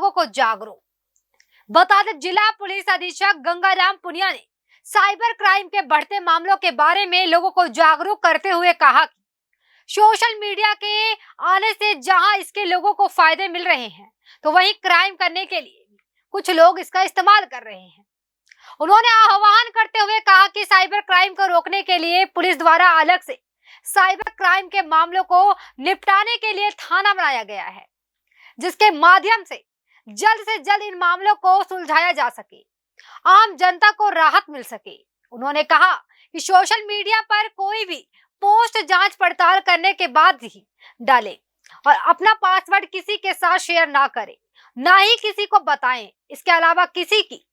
लोगों को जागरूक। बता दें, जिला पुलिस अधीक्षक गंगाराम पुनिया ने साइबर क्राइम के बढ़ते मामलों के बारे में लोगों को जागरूक करते हुए कहा कि सोशल मीडिया के आने से जहां इसके लोगों को फायदे मिल रहे हैं, तो वहीं क्राइम करने के लिए कुछ लोग इसका इस्तेमाल कर रहे हैं। उन्होंने आह्वान करते हुए कहा कि साइबर क्राइम को रोकने के लिए पुलिस द्वारा अलग से साइबर क्राइम के मामलों को निपटाने के लिए थाना बनाया गया है, जिसके माध्यम से जल्द इन मामलों को सुलझाया जा सके, आम जनता को राहत मिल सके। उन्होंने कहा कि सोशल मीडिया पर कोई भी पोस्ट जांच पड़ताल करने के बाद ही डालें और अपना पासवर्ड किसी के साथ शेयर ना करें, ना ही किसी को बताएं। इसके अलावा किसी की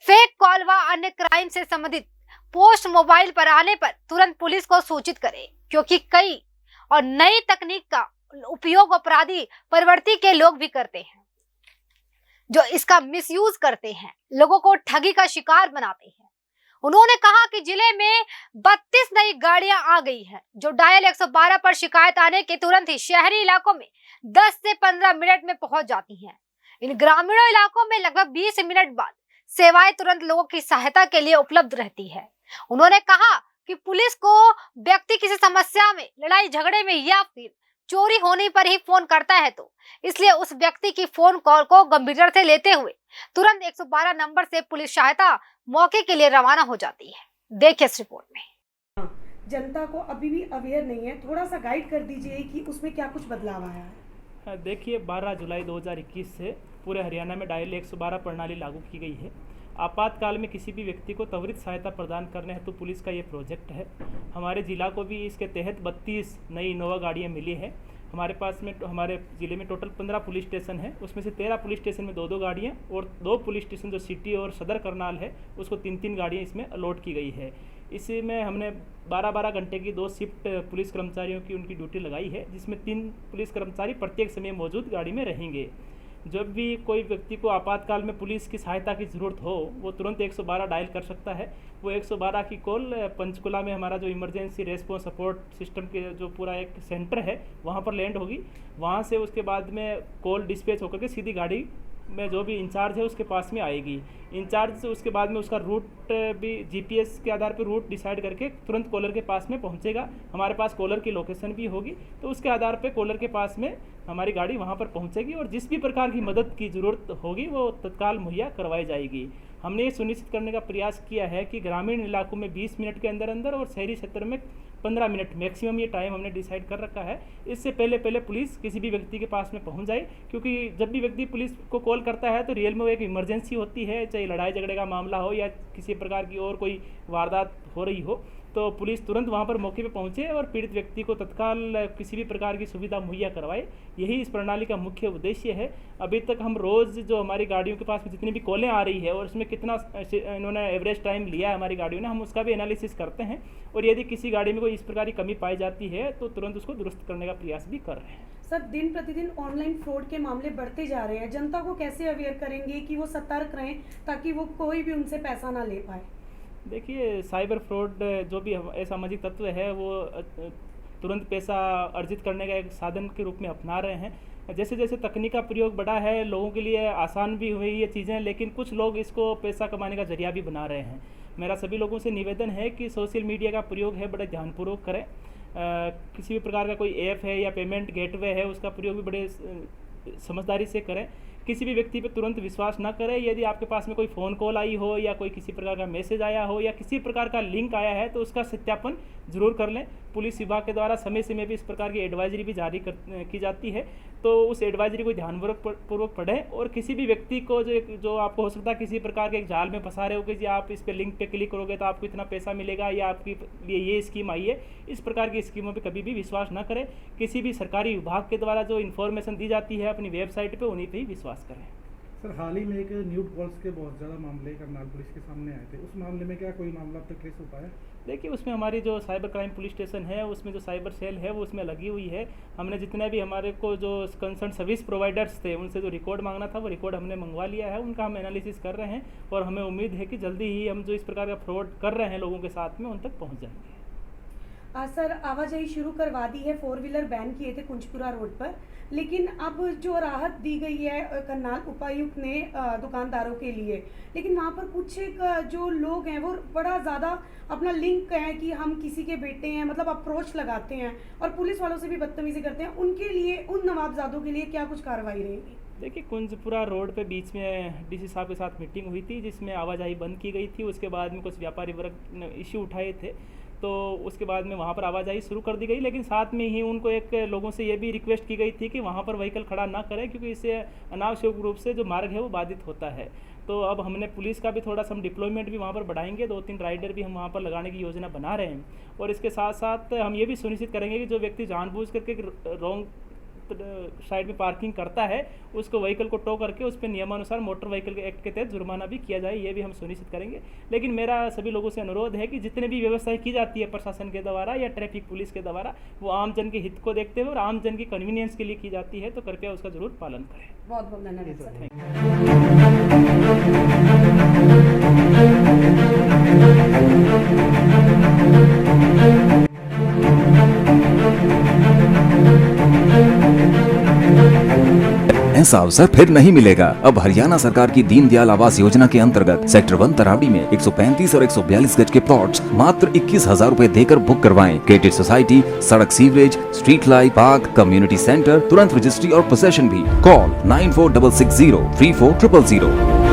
फेक कॉल व अन्य क्राइम से संबंधित पोस्ट मोबाइल पर आने पर तुरंत पुलिस को सूचित करें, क्योंकि कई और नई तकनीक का उपयोग अपराधी प्रवृत्ति के लोग भी करते हैं, जो इसका मिसयूज करते हैं, लोगों को ठगी का शिकार बनाते हैं। उन्होंने कहा कि जिले में 32 नई गाड़ियां आ गई हैं, जो डायल 112 पर शिकायत आने के तुरंत ही शहरी इलाकों में 10 से 15 मिनट में पहुंच जाती हैं। इन ग्रामीण इलाकों में लगभग 20 मिनट बाद सेवाएं तुरंत लोगों की सहायता के लिए उपलब्ध रहती है। उन्होंने कहा कि पुलिस को व्यक्ति किसी समस्या में, लड़ाई झगड़े में या फिर चोरी होने पर ही फोन करता है, तो इसलिए उस व्यक्ति की फोन कॉल को गंभीरता से लेते हुए तुरंत 112 नंबर से पुलिस सहायता मौके के लिए रवाना हो जाती है। देखिए इस रिपोर्ट में। जनता को अभी भी अवेयर नहीं है, थोड़ा सा गाइड कर दीजिए कि उसमें क्या कुछ बदलाव आया है। देखिए, 12 जुलाई 2021 से पूरे हरियाणा में डायल 112 प्रणाली लागू की गई है। आपातकाल में किसी भी व्यक्ति को त्वरित सहायता प्रदान करने हेतु पुलिस का ये प्रोजेक्ट है। हमारे जिला को भी इसके तहत 32 नई इनोवा गाड़ियाँ मिली है। हमारे ज़िले में टोटल 15 पुलिस स्टेशन है, उसमें से 13 पुलिस स्टेशन में 2-2 गाड़ियाँ और 2 पुलिस स्टेशन जो सिटी और सदर करनाल है उसको 3-3 गाड़ियाँ इसमें अलॉट की गई है। इसमें हमने 12-12 घंटे की 2 शिफ्ट पुलिस कर्मचारियों की उनकी ड्यूटी लगाई है, जिसमें 3 पुलिस कर्मचारी प्रत्येक समय मौजूद गाड़ी में रहेंगे। जब भी कोई व्यक्ति को आपातकाल में पुलिस की सहायता की ज़रूरत हो, वो तुरंत 112 डायल कर सकता है। वो 112 की कॉल पंचकुला में हमारा जो इमरजेंसी रेस्पॉन्स सपोर्ट सिस्टम के जो पूरा एक सेंटर है वहाँ पर लैंड होगी। वहाँ से उसके बाद में कॉल डिस्पैच होकर के सीधी गाड़ी में जो भी इंचार्ज है उसके पास में आएगी। इंचार्ज से उसके बाद में उसका रूट भी जीपीएस के आधार पर रूट डिसाइड करके तुरंत कॉलर के पास में पहुंचेगा। हमारे पास कॉलर की लोकेशन भी होगी, तो उसके आधार पर कॉलर के पास में हमारी गाड़ी वहां पर पहुंचेगी और जिस भी प्रकार की मदद की ज़रूरत होगी वो तत्काल मुहैया करवाई जाएगी। हमने ये सुनिश्चित करने का प्रयास किया है कि ग्रामीण इलाकों में 20 मिनट के अंदर अंदर और शहरी क्षेत्र में 15 मिनट मैक्सिमम ये टाइम हमने डिसाइड कर रखा है। इससे पहले पुलिस किसी भी व्यक्ति के पास में पहुंच जाए, क्योंकि जब भी व्यक्ति पुलिस को कॉल करता है तो रियल में वो एक इमरजेंसी होती है, चाहे लड़ाई झगड़े का मामला हो या किसी प्रकार की और कोई वारदात हो रही हो, तो पुलिस तुरंत वहां पर मौके पे पहुंचे और पीड़ित व्यक्ति को तत्काल किसी भी प्रकार की सुविधा मुहैया करवाए। यही इस प्रणाली का मुख्य उद्देश्य है। अभी तक हम रोज़ जो हमारी गाड़ियों के पास में जितनी भी कॉलें आ रही है और उसमें कितना इन्होंने एवरेज टाइम लिया है हमारी गाड़ियों ने, हम उसका भी एनालिसिस करते हैं और यदि किसी गाड़ी में कोई इस प्रकार की कमी पाई जाती है तो तुरंत उसको दुरुस्त करने का प्रयास भी कर रहे हैं। सर, दिन प्रतिदिन ऑनलाइन फ्रॉड के मामले बढ़ते जा रहे हैं, जनता को कैसे अवेयर करेंगे कि वो सतर्क रहें ताकि वो कोई भी उनसे पैसा ना ले पाए? देखिए, साइबर फ्रॉड जो भी असामाजिक तत्व है वो तुरंत पैसा अर्जित करने का एक साधन के रूप में अपना रहे हैं। जैसे जैसे तकनीक का प्रयोग बढ़ा है, लोगों के लिए आसान भी हुई ये चीज़ें, लेकिन कुछ लोग इसको पैसा कमाने का जरिया भी बना रहे हैं। मेरा सभी लोगों से निवेदन है कि सोशल मीडिया का प्रयोग है बड़े ध्यानपूर्वक करें। किसी भी प्रकार का कोई ऐप है या पेमेंट गेटवे है उसका प्रयोग भी बड़े समझदारी से करें। किसी भी व्यक्ति पर तुरंत विश्वास न करें। यदि आपके पास में कोई फ़ोन कॉल आई हो या कोई किसी प्रकार का मैसेज आया हो या किसी प्रकार का लिंक आया है तो उसका सत्यापन जरूर कर लें। पुलिस विभाग के द्वारा समय समय भी इस प्रकार की एडवाइजरी भी जारी की जाती है, तो उस एडवाइजरी को ध्यानपूर्वक पढ़ें। और किसी भी व्यक्ति को जो आपको हो सकता है किसी प्रकार के एक जाल में फंसा रहे हो कि जी आप इस पे लिंक पे क्लिक करोगे तो आपको इतना पैसा मिलेगा या आपकी ये स्कीम आई है, इस प्रकार की स्कीमों पे कभी भी विश्वास ना करें। किसी भी सरकारी विभाग के द्वारा जो इन्फॉर्मेशन दी जाती है अपनी वेबसाइट पे उन्हीं पे ही विश्वास करें। सर, हाल ही में एक न्यूड कॉल्स के बहुत ज़्यादा मामले करनाल पुलिस के सामने आए थे, उस मामले में क्या कोई मामला अब तक ट्रेस हो पाया? देखिए, उसमें हमारी जो साइबर क्राइम पुलिस स्टेशन है उसमें जो साइबर सेल है वो उसमें लगी हुई है। हमने जितने भी हमारे को जो कंसर्न सर्विस प्रोवाइडर्स थे उनसे जो रिकॉर्ड मांगना था वो रिकॉर्ड हमने मंगवा लिया है, उनका हम एनालिसिस कर रहे हैं और हमें उम्मीद है कि जल्दी ही हम जो इस प्रकार का फ्रॉड कर रहे हैं लोगों के साथ में उन तक पहुँच जाएंगे। सर आवाजाही शुरू करवा दी है, 4 व्हीलर बैन किए थे कुंजपुरा रोड पर, लेकिन अब जो राहत दी गई है करनाल उपायुक्त ने दुकानदारों के लिए, लेकिन वहाँ पर कुछ एक जो लोग हैं वो बड़ा ज़्यादा अपना लिंक है कि हम किसी के बेटे हैं, मतलब अप्रोच लगाते हैं और पुलिस वालों से भी बदतमीजी करते हैं। उनके लिए, उन नवाबजादों के लिए क्या कुछ कार्रवाई रहेगी? देखिए, कुंजपुरा रोड पे बीच में डीसी साहब के साथ मीटिंग हुई थी जिसमें आवाजाही बंद की गई थी। उसके बाद में कुछ व्यापारी वर्ग ने इश्यू उठाए थे, तो उसके बाद में वहाँ पर आवाजाही शुरू कर दी गई, लेकिन साथ में ही उनको एक लोगों से ये भी रिक्वेस्ट की गई थी कि वहाँ पर व्हीकल खड़ा ना करें, क्योंकि इससे अनावश्यक रूप से जो मार्ग है वो बाधित होता है। तो अब हमने पुलिस का भी थोड़ा सा डिप्लॉयमेंट भी वहाँ पर बढ़ाएंगे, 2-3 राइडर भी हम वहाँ पर लगाने की योजना बना रहे हैं। और इसके साथ साथ हम ये भी सुनिश्चित करेंगे कि जो व्यक्ति जानबूझ करके रॉन्ग साइड में पार्किंग करता है उसको व्हीकल को टो करके उस पर नियमानुसार मोटर व्हीकल एक्ट के तहत जुर्माना भी किया जाए, ये भी हम सुनिश्चित करेंगे। लेकिन मेरा सभी लोगों से अनुरोध है कि जितने भी व्यवस्थाएं की जाती है प्रशासन के द्वारा या ट्रैफिक पुलिस के द्वारा, वो आम जन के हित को देखते हुए और आम जन की कन्वीनियंस के लिए की जाती है, तो कृपया उसका जरूर पालन करें। बहुत बहुत धन्यवाद सर। ऐसा अवसर फिर नहीं मिलेगा। अब हरियाणा सरकार की दीनदयाल आवास योजना के अंतर्गत सेक्टर 1 तरावड़ी में 135 और 142 गज के प्लॉट्स मात्र 21,000 रुपए देकर बुक करवाएं। क्रेडिट सोसाइटी, सड़क, sewerage, street light, park, community centre, तुरंत रजिस्ट्री और पोसेशन भी। कॉल 9466034000।